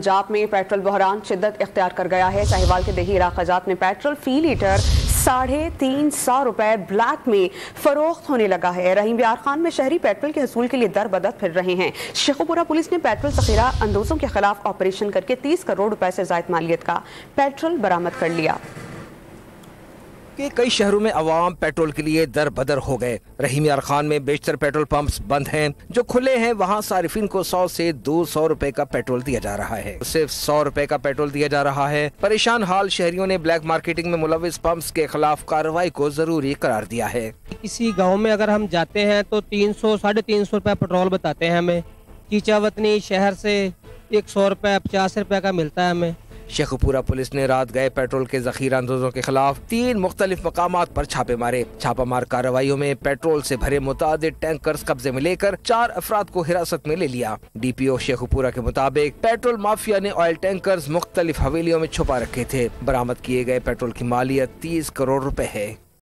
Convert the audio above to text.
पंजाब में पेट्रोल बहरान शिद्दत इख्तियार कर गया है। साहिवाल के देही इलाकाजात में पेट्रोल फी लीटर 350 रुपए ब्लैक में फरोख्त होने लगा है। रहीम बियार खान में शहरी पेट्रोल के हसूल के लिए दर बदर फिर रहे हैं। शेखुपुरा पुलिस ने पेट्रोल जखीरा अंदोजों के खिलाफ ऑपरेशन करके 30 करोड़ रुपए से जायद मालियत का पेट्रोल बरामद कर लिया। कि कई शहरों में अवाम पेट्रोल के लिए दर बदर हो गए। रहीम बियार खान में बेशतर पेट्रोल पंप्स बंद हैं। जो खुले हैं वहाँ सारिफिन को 100 से 200 रुपए का पेट्रोल दिया जा रहा है। सिर्फ 100 रुपए का पेट्रोल दिया जा रहा है। परेशान हाल शहरियों ने ब्लैक मार्केटिंग में मुलविस पंप्स के खिलाफ कार्रवाई को जरूरी करार दिया है। किसी गाँव में अगर हम जाते हैं तो 300-350 रुपए पेट्रोल बताते हैं हमें। कीचावतनी शहर से 100 रुपए 50 रुपए का मिलता है हमें। शेखुपुरा पुलिस ने रात गए पेट्रोल के जखीरा अंदोजों के खिलाफ 3 मुख्तलिफ मकामात पर छापे मारे। छापामार कार्रवाइयों में पेट्रोल से भरे मुतादिद टैंकर्स कब्जे में लेकर 4 अफराद को हिरासत में ले लिया। DPO शेखुपुरा के मुताबिक पेट्रोल माफिया ने ऑयल टैंकर्स मुख्तलिफ हवेलियों में छुपा रखे थे। बरामद किए गए पेट्रोल की मालियत 30 करोड़ रुपए है।